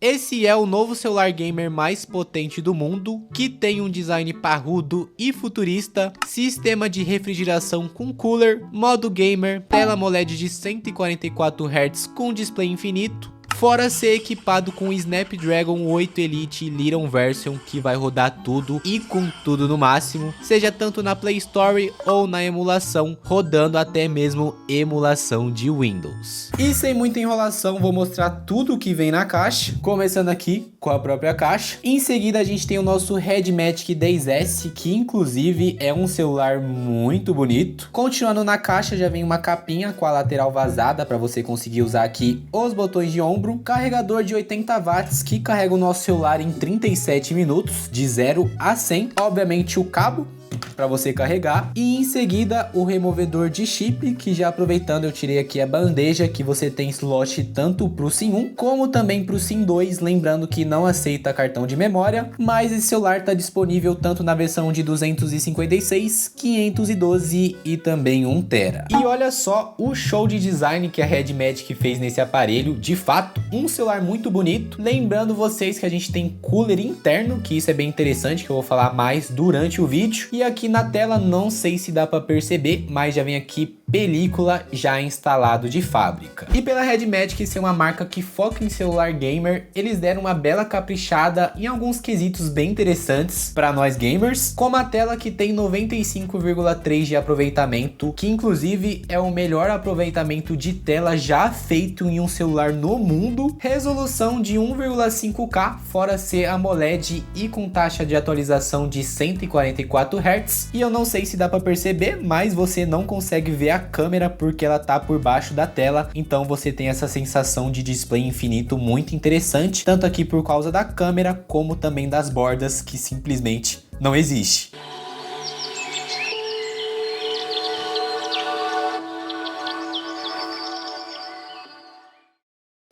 Esse é o novo celular gamer mais potente do mundo, que tem um design parrudo e futurista, sistema de refrigeração com cooler, modo gamer, tela AMOLED de 144 Hz com display infinito, fora ser equipado com o Snapdragon 8 Elite Liron Version, que vai rodar tudo e com tudo no máximo, seja tanto na Play Store ou na emulação, rodando até mesmo emulação de Windows. E sem muita enrolação, vou mostrar tudo o que vem na caixa, começando aqui com a própria caixa. Em seguida a gente tem o nosso Red Magic 10S, que inclusive é um celular muito bonito. Continuando na caixa, já vem uma capinha com a lateral vazada para você conseguir usar aqui os botões de ombro, carregador de 80 watts que carrega o nosso celular em 37 minutos, de 0 a 100, obviamente o cabo para você carregar, e em seguida o removedor de chip, que já aproveitando eu tirei aqui a bandeja, que você tem slot tanto para o SIM 1 como também para o SIM 2, lembrando que não aceita cartão de memória, mas esse celular está disponível tanto na versão de 256, 512 e também 1 TB. E olha só o show de design que a Red Magic fez nesse aparelho, de fato um celular muito bonito, lembrando vocês que a gente tem cooler interno, que isso é bem interessante, que eu vou falar mais durante o vídeo. E aqui na tela, não sei se dá para perceber, mas já vem aqui película já instalado de fábrica. E pela Red Magic ser uma marca que foca em celular gamer, eles deram uma bela caprichada em alguns quesitos bem interessantes para nós gamers, como a tela que tem 95,3 de aproveitamento, que inclusive é o melhor aproveitamento de tela já feito em um celular no mundo, resolução de 1,5K, fora ser AMOLED e com taxa de atualização de 144 Hz, e eu não sei se dá para perceber, mas você não consegue ver a câmera porque ela tá por baixo da tela, então você tem essa sensação de display infinito muito interessante, tanto aqui por causa da câmera como também das bordas, que simplesmente não existe.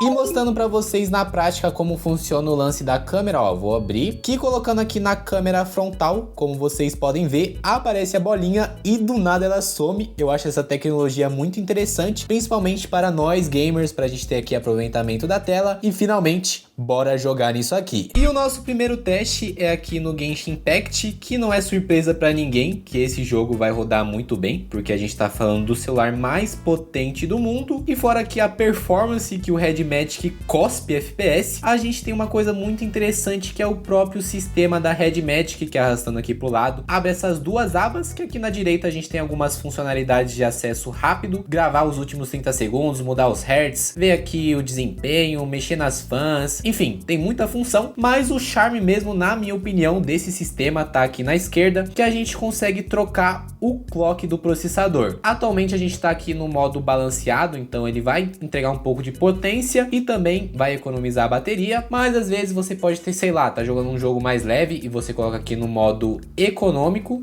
E mostrando para vocês na prática como funciona o lance da câmera, ó, vou abrir, que colocando aqui na câmera frontal, como vocês podem ver, aparece a bolinha e do nada ela some. Eu acho essa tecnologia muito interessante, principalmente para nós gamers, para a gente ter aqui aproveitamento da tela. E finalmente, bora jogar nisso aqui. E o nosso primeiro teste é aqui no Genshin Impact, que não é surpresa para ninguém que esse jogo vai rodar muito bem, porque a gente tá falando do celular mais potente do mundo. E fora aqui a performance que o Red Magic cospe FPS, a gente tem uma coisa muito interessante, que é o próprio sistema da Red Magic, que arrastando aqui pro lado, abre essas duas abas, que aqui na direita a gente tem algumas funcionalidades de acesso rápido, gravar os últimos 30 segundos, mudar os hertz, ver aqui o desempenho, mexer nas fãs, enfim, tem muita função, mas o charme mesmo, na minha opinião, desse sistema tá aqui na esquerda, que a gente consegue trocar o clock do processador. Atualmente a gente tá aqui no modo balanceado, então ele vai entregar um pouco de potência e também vai economizar a bateria, mas às vezes você pode ter, sei lá, tá jogando um jogo mais leve e você coloca aqui no modo econômico.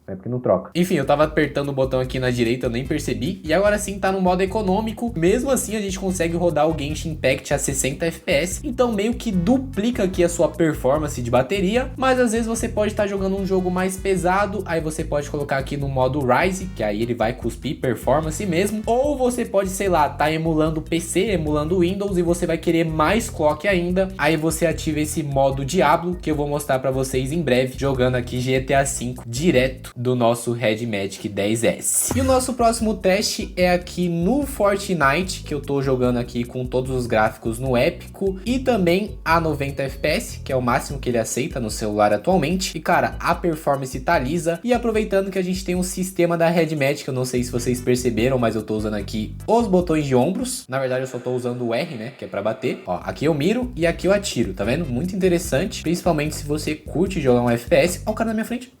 É porque não troca. Enfim, eu tava apertando o botão aqui na direita, eu nem percebi. E agora sim tá no modo econômico. Mesmo assim a gente consegue rodar o Genshin Impact a 60 FPS. Então meio que duplica aqui a sua performance de bateria. Mas às vezes você pode estar jogando um jogo mais pesado. Aí você pode colocar aqui no modo Rise, que aí ele vai cuspir performance mesmo. Ou você pode, sei lá, tá emulando PC, emulando Windows, e você vai querer mais clock ainda. Aí você ativa esse modo Diablo, que eu vou mostrar pra vocês em breve, jogando aqui GTA V direto do nosso Red Magic 10S. E o nosso próximo teste é aqui no Fortnite, que eu tô jogando aqui com todos os gráficos no épico e também a 90 FPS, que é o máximo que ele aceita no celular atualmente. E cara, a performance tá lisa. E aproveitando que a gente tem um sistema da Red Magic, eu não sei se vocês perceberam, mas eu tô usando aqui os botões de ombros. Na verdade eu só tô usando o R, né, que é pra bater. Ó, aqui eu miro e aqui eu atiro, tá vendo? Muito interessante, principalmente se você curte jogar um FPS. Ó o cara na minha frente.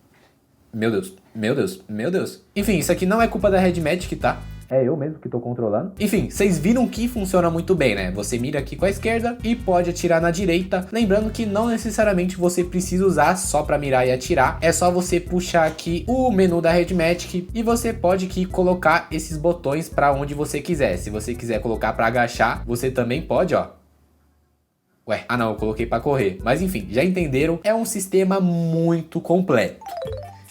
Meu Deus, meu Deus, meu Deus. Enfim, isso aqui não é culpa da Red Magic, tá? É eu mesmo que tô controlando. Enfim, vocês viram que funciona muito bem, né? Você mira aqui com a esquerda e pode atirar na direita. Lembrando que não necessariamente você precisa usar só pra mirar e atirar. É só você puxar aqui o menu da Red Magic e você pode aqui colocar esses botões pra onde você quiser. Se você quiser colocar pra agachar, você também pode, ó. Ué, não, eu coloquei pra correr. Mas enfim, já entenderam? É um sistema muito completo.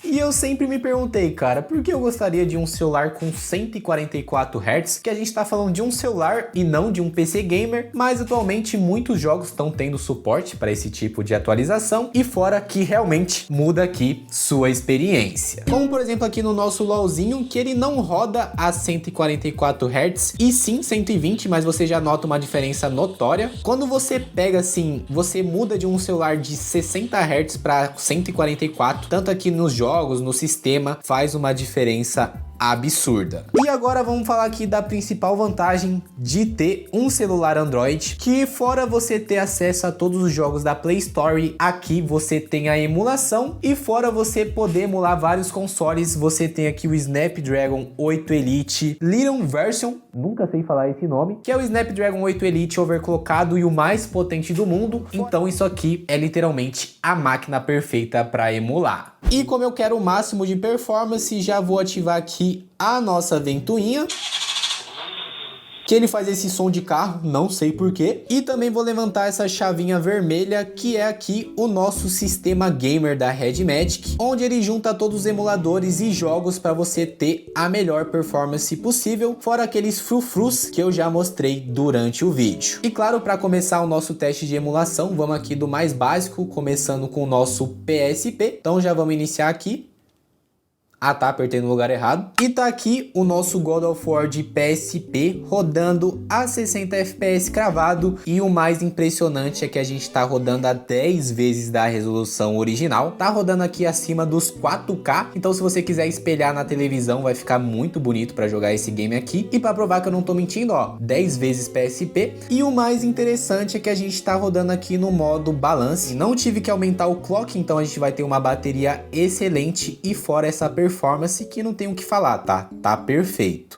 E eu sempre me perguntei, cara, por que eu gostaria de um celular com 144 Hz, que a gente tá falando de um celular e não de um PC gamer, mas atualmente muitos jogos estão tendo suporte para esse tipo de atualização e fora que realmente muda aqui sua experiência. Como por exemplo aqui no nosso LoLzinho, que ele não roda a 144 Hz e sim 120, mas você já nota uma diferença notória. Quando você pega assim, você muda de um celular de 60 Hz para 144, tanto aqui nos jogos, no sistema, faz uma diferença absurda. E agora vamos falar aqui da principal vantagem de ter um celular Android, que fora você ter acesso a todos os jogos da Play Store, aqui você tem a emulação e fora você poder emular vários consoles, você tem aqui o Snapdragon 8 Elite Little Version, nunca sei falar esse nome, que é o Snapdragon 8 Elite overclockado e o mais potente do mundo, então isso aqui é literalmente a máquina perfeita para emular. E como eu quero o máximo de performance, já vou ativar aqui a nossa ventoinha, que ele faz esse som de carro, não sei porquê. E também vou levantar essa chavinha vermelha, que é aqui o nosso sistema gamer da Red Magic, onde ele junta todos os emuladores e jogos para você ter a melhor performance possível, fora aqueles frufrus que eu já mostrei durante o vídeo. E claro, para começar o nosso teste de emulação, vamos aqui do mais básico, começando com o nosso PSP. Então já vamos iniciar aqui. Ah tá, apertei no lugar errado. E tá aqui o nosso God of War de PSP rodando a 60 FPS cravado. E o mais impressionante é que a gente tá rodando a 10 vezes da resolução original. Tá rodando aqui acima dos 4K. Então se você quiser espelhar na televisão vai ficar muito bonito para jogar esse game aqui. E para provar que eu não tô mentindo, ó, 10 vezes PSP. E o mais interessante é que a gente tá rodando aqui no modo balance. Não tive que aumentar o clock, então a gente vai ter uma bateria excelente e fora essa performance que não tem o que falar, tá? Tá perfeito.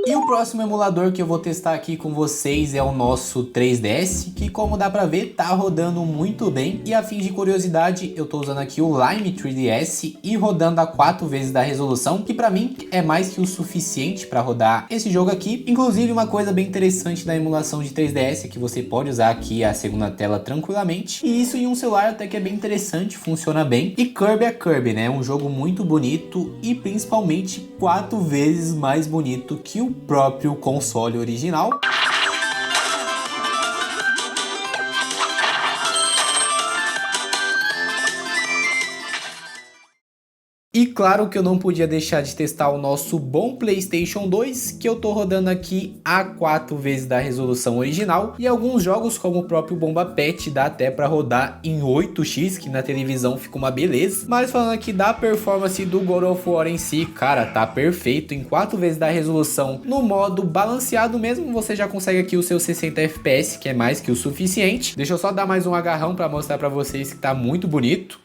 E o próximo emulador que eu vou testar aqui com vocês é o nosso 3DS, que como dá pra ver, tá rodando muito bem. E a fim de curiosidade, eu tô usando aqui o Lime 3DS e rodando a 4 vezes da resolução, que pra mim é mais que o suficiente pra rodar esse jogo aqui. Inclusive, uma coisa bem interessante da emulação de 3DS é que você pode usar aqui a segunda tela tranquilamente. E isso em um celular até que é bem interessante, funciona bem. E Kirby é Kirby, né? Um jogo muito bonito e principalmente 4 vezes mais bonito que o próprio console original. E claro que eu não podia deixar de testar o nosso bom PlayStation 2, que eu tô rodando aqui a 4 vezes da resolução original. E alguns jogos, como o próprio Bomba Pet, dá até pra rodar em 8x, que na televisão fica uma beleza. Mas falando aqui da performance do God of War em si, cara, tá perfeito. Em 4 vezes da resolução, no modo balanceado mesmo, você já consegue aqui os seus 60 FPS, que é mais que o suficiente. Deixa eu só dar mais um agarrão pra mostrar pra vocês que tá muito bonito.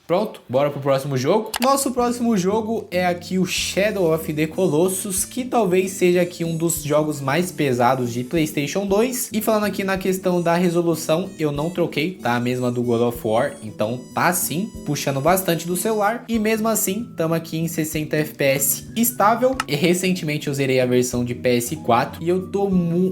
Pronto, bora pro próximo jogo. Nosso próximo jogo é aqui o Shadow of the Colossus, que talvez seja aqui um dos jogos mais pesados de PlayStation 2. E falando aqui na questão da resolução, eu não troquei, tá a mesma do God of War, então tá sim, puxando bastante do celular. E mesmo assim, estamos aqui em 60 FPS estável. E recentemente eu zerei a versão de PS4 e eu tô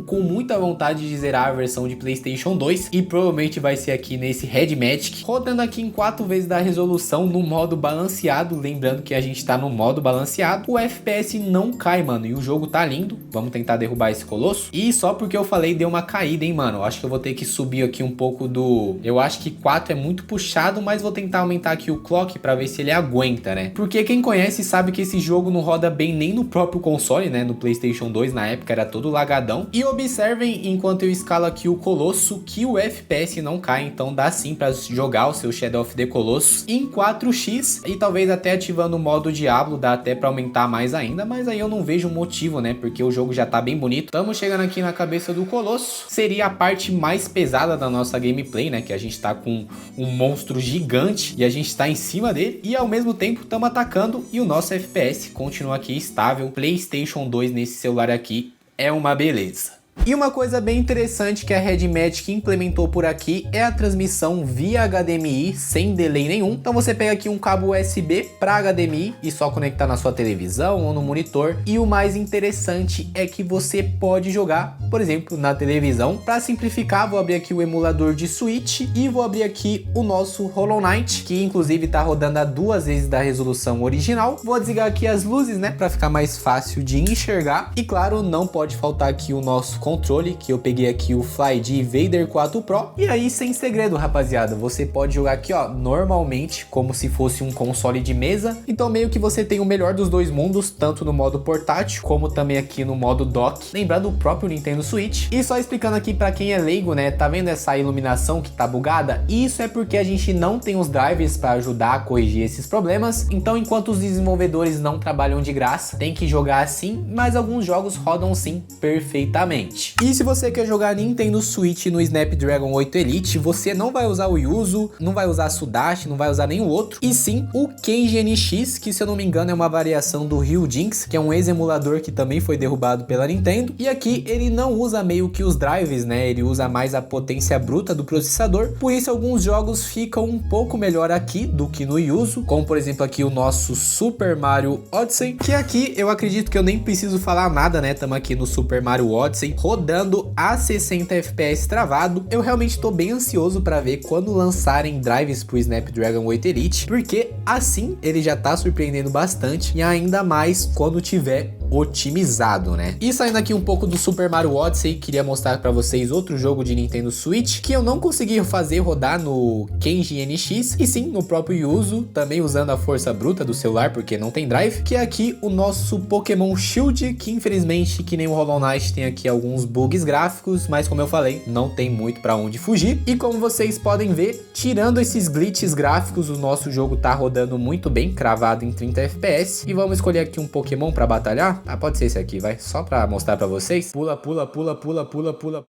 com muita vontade de zerar a versão de PlayStation 2. E provavelmente vai ser aqui nesse Red Magic, rodando aqui em 4 vezes da resolução no modo balanceado. Lembrando que a gente tá no modo balanceado, o FPS não cai, mano, e o jogo tá lindo. Vamos tentar derrubar esse colosso. E só porque eu falei deu uma caída, hein, mano. Eu acho que eu vou ter que subir aqui um pouco do... Eu acho que 4 é muito puxado, mas vou tentar aumentar aqui o clock pra ver se ele aguenta, né? Porque quem conhece sabe que esse jogo não roda bem nem no próprio console, né? No PlayStation 2 na época era todo lagadão. E observem, enquanto eu escalo aqui o colosso, que o FPS não cai, então dá sim pra jogar o seu Shadow of the Colossus em 4x e talvez até ativando o modo Diablo dá até para aumentar mais ainda, mas aí eu não vejo motivo, né? Porque o jogo já tá bem bonito. Estamos chegando aqui na cabeça do Colosso. Seria a parte mais pesada da nossa gameplay, né? Que a gente tá com um monstro gigante e a gente tá em cima dele e ao mesmo tempo estamos atacando e o nosso FPS continua aqui estável. PlayStation 2 nesse celular aqui é uma beleza. E uma coisa bem interessante que a Red Magic implementou por aqui é a transmissão via HDMI sem delay nenhum. Então você pega aqui um cabo USB para HDMI e só conectar na sua televisão ou no monitor. E o mais interessante é que você pode jogar, por exemplo, na televisão. Para simplificar, vou abrir aqui o emulador de Switch e vou abrir aqui o nosso Hollow Knight, que inclusive está rodando a 2 vezes da resolução original. Vou desligar aqui as luzes, né, para ficar mais fácil de enxergar. E claro, não pode faltar aqui o nosso controle, que eu peguei aqui o Flydie Vader 4 Pro. E aí, sem segredo, rapaziada, você pode jogar aqui, ó, normalmente, como se fosse um console de mesa. Então meio que você tem o melhor dos dois mundos, tanto no modo portátil, como também aqui no modo dock, lembrando o próprio Nintendo Switch. E só explicando aqui pra quem é leigo, né, tá vendo essa iluminação que tá bugada? Isso é porque a gente não tem os drivers para ajudar a corrigir esses problemas. Então, enquanto os desenvolvedores não trabalham de graça, tem que jogar assim, mas alguns jogos rodam sim perfeitamente. E se você quer jogar Nintendo Switch no Snapdragon 8 Elite, você não vai usar o Yuzu, não vai usar a Sudashi, não vai usar nenhum outro, e sim o Kenji NX, que se eu não me engano é uma variação do Ryujinx, que é um ex-emulador que também foi derrubado pela Nintendo. E aqui ele não usa meio que os drivers, né? Ele usa mais a potência bruta do processador, por isso alguns jogos ficam um pouco melhor aqui do que no Yuzu, como por exemplo aqui o nosso Super Mario Odyssey, que aqui eu acredito que eu nem preciso falar nada, né? Estamos aqui no Super Mario Odyssey, rodando a 60 FPS travado. Eu realmente estou bem ansioso para ver quando lançarem drives pro Snapdragon 8 Elite, porque assim ele já tá surpreendendo bastante, e ainda mais quando tiver otimizado, né? E saindo aqui um pouco do Super Mario Odyssey, queria mostrar para vocês outro jogo de Nintendo Switch que eu não consegui fazer rodar no Kenji NX, e sim no próprio Yuzu, também usando a força bruta do celular, porque não tem drive, que é aqui o nosso Pokémon Shield, que infelizmente, que nem o Hollow Knight, tem aqui alguns bugs gráficos, mas como eu falei, não tem muito para onde fugir. E como vocês podem ver, tirando esses glitches gráficos, o nosso jogo tá rodando muito bem, cravado em 30 FPS. E vamos escolher aqui um Pokémon para batalhar. Ah, pode ser esse aqui, vai, só para mostrar para vocês. Pula, pula, pula, pula, pula, pula.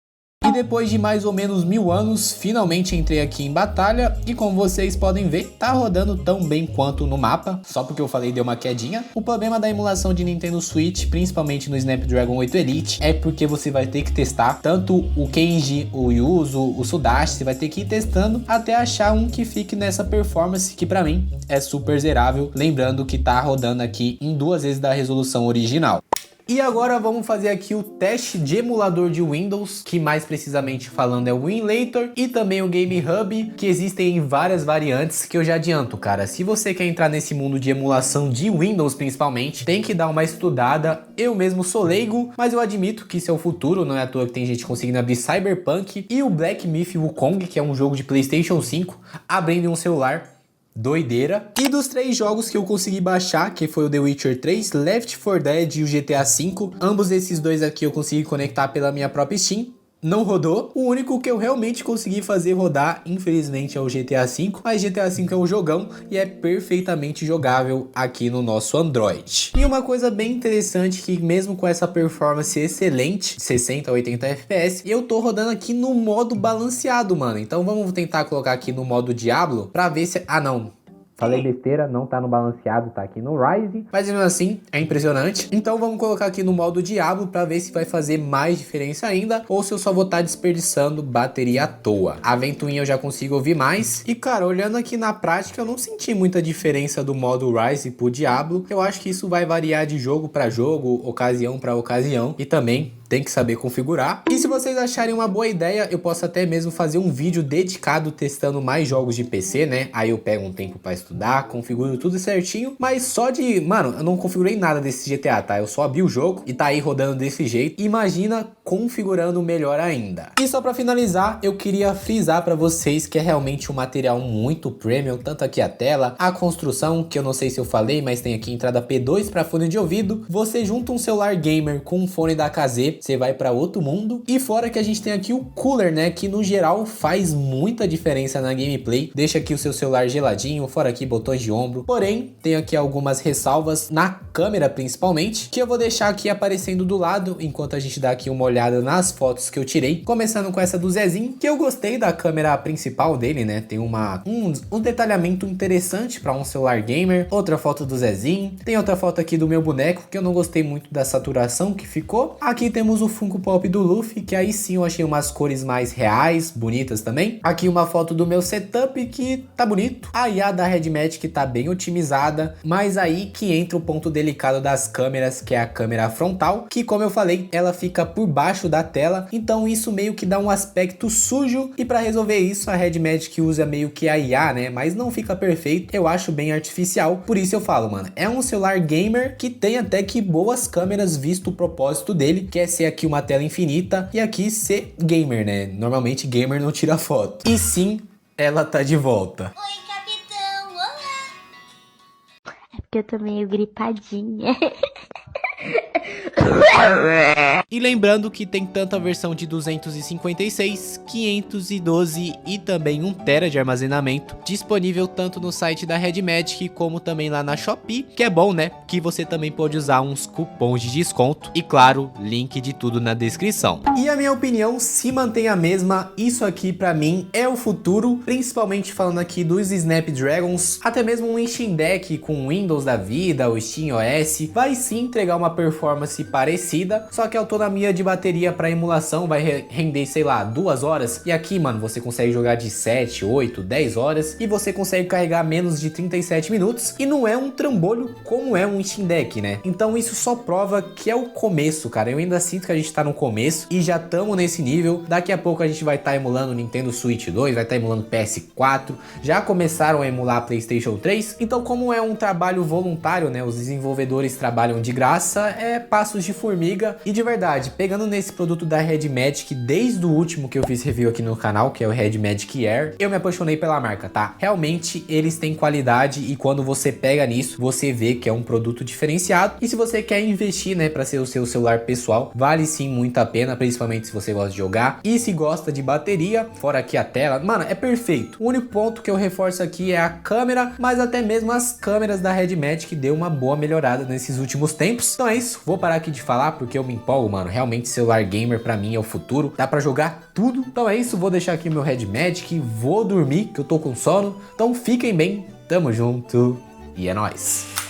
E depois de mais ou menos 1000 anos, finalmente entrei aqui em batalha, e como vocês podem ver, tá rodando tão bem quanto no mapa, só porque eu falei deu uma quedinha. O problema da emulação de Nintendo Switch, principalmente no Snapdragon 8 Elite, é porque você vai ter que testar tanto o Kenji, o Yuzu, o Sudashi, você vai ter que ir testando até achar um que fique nessa performance, que pra mim é super zerável, lembrando que tá rodando aqui em 2 vezes da resolução original. E agora vamos fazer aqui o teste de emulador de Windows, que mais precisamente falando é o WinLator, e também o Game Hub, que existem em várias variantes, que eu já adianto, cara. Se você quer entrar nesse mundo de emulação de Windows principalmente, tem que dar uma estudada. Eu mesmo sou leigo, mas eu admito que isso é o futuro, não é à toa que tem gente conseguindo abrir Cyberpunk e o Black Myth Wukong, que é um jogo de PlayStation 5, abrindo em um celular. Doideira. E dos 3 jogos que eu consegui baixar, que foi o The Witcher 3, Left 4 Dead e o GTA V, ambos esses dois aqui eu consegui conectar pela minha própria Steam. Não rodou. O único que eu realmente consegui fazer rodar, infelizmente, é o GTA V, mas GTA V é um jogão e é perfeitamente jogável aqui no nosso Android. E uma coisa bem interessante, que mesmo com essa performance excelente, 60 a 80 FPS, eu tô rodando aqui no modo balanceado, mano. Então vamos tentar colocar aqui no modo Diablo pra ver se... Ah, não. Falei besteira, não tá no balanceado, tá aqui no Rise, mas mesmo assim é impressionante. Então vamos colocar aqui no modo Diablo pra ver se vai fazer mais diferença ainda, ou se eu só vou estar desperdiçando bateria à toa. A ventoinha eu já consigo ouvir mais, e cara, olhando aqui na prática eu não senti muita diferença do modo Rise pro Diablo. Eu acho que isso vai variar de jogo pra jogo, ocasião pra ocasião, e também tem que saber configurar. E se vocês acharem uma boa ideia, eu posso até mesmo fazer um vídeo dedicado testando mais jogos de PC, né? Aí eu pego um tempo pra estudar, configuro tudo certinho, mas só de... Mano, eu não configurei nada desse GTA, tá? Eu só abri o jogo e tá aí rodando desse jeito. Imagina configurando melhor ainda. E só pra finalizar, eu queria frisar pra vocês que é realmente um material muito premium, tanto aqui a tela, a construção, que eu não sei se eu falei, mas tem aqui entrada P2 pra fone de ouvido. Você junta um celular gamer com um fone da KZ, você vai para outro mundo. E fora que a gente tem aqui o cooler, né, que no geral faz muita diferença na gameplay, deixa aqui o seu celular geladinho, fora aqui botões de ombro. Porém, tem aqui algumas ressalvas na câmera principalmente, que eu vou deixar aqui aparecendo do lado, enquanto a gente dá aqui uma olhada nas fotos que eu tirei, começando com essa do Zezinho, que eu gostei da câmera principal dele, né, tem um detalhamento interessante para um celular gamer. Outra foto do Zezinho, tem outra foto aqui do meu boneco, que eu não gostei muito da saturação que ficou. Aqui tem temos o Funko Pop do Luffy, que aí sim eu achei umas cores mais reais, bonitas também. Aqui uma foto do meu setup que tá bonito. A IA da Red Magic tá bem otimizada, mas aí que entra o ponto delicado das câmeras, que é a câmera frontal, que como eu falei, ela fica por baixo da tela, então isso meio que dá um aspecto sujo, e para resolver isso a Red Magic usa meio que a IA, né, mas não fica perfeito, eu acho bem artificial, por isso eu falo, mano, é um celular gamer que tem até que boas câmeras visto o propósito dele, que é ser aqui uma tela infinita e aqui ser gamer, né, normalmente gamer não tira foto, e sim, ela tá de volta. Oi, capitão, olá! É porque eu tô meio gripadinha. E lembrando que tem tanto a versão de 256, 512 e também 1TB de armazenamento, disponível tanto no site da Red Magic como também lá na Shopee, que é bom, né? Que você também pode usar uns cupons de desconto e claro, link de tudo na descrição. E a minha opinião se mantém a mesma, isso aqui pra mim é o futuro, principalmente falando aqui dos Snapdragons, até mesmo um Steam Deck com Windows da vida, o Steam OS, vai sim entregar uma performance parecida, só que a autonomia de bateria para emulação vai render, sei lá, 2 horas, e aqui, mano, você consegue jogar de 7, 8, 10 horas, e você consegue carregar menos de 37 minutos, e não é um trambolho como é um Steam Deck, né? Então isso só prova que é o começo, cara, eu ainda sinto que a gente tá no começo, e já estamos nesse nível, daqui a pouco a gente vai estar emulando o Nintendo Switch 2, vai estar emulando PS4, já começaram a emular a PlayStation 3, então como é um trabalho voluntário, né, os desenvolvedores trabalham de graça, é passos de formiga. E de verdade, pegando nesse produto da Red Magic, desde o último que eu fiz review aqui no canal, que é o Red Magic Air, eu me apaixonei pela marca, tá? Realmente eles têm qualidade e quando você pega nisso, você vê que é um produto diferenciado. E se você quer investir, né, para ser o seu celular pessoal, vale sim muito a pena, principalmente se você gosta de jogar e se gosta de bateria, fora aqui a tela, mano, é perfeito. O único ponto que eu reforço aqui é a câmera, mas até mesmo as câmeras da Red Magic deu uma boa melhorada nesses últimos tempos. Então é isso, vou parar aqui de falar porque eu me empolgo, mano. Realmente celular gamer pra mim é o futuro, dá pra jogar tudo. Então é isso, vou deixar aqui meu Red Magic, vou dormir que eu tô com sono. Então fiquem bem, tamo junto e é nóis.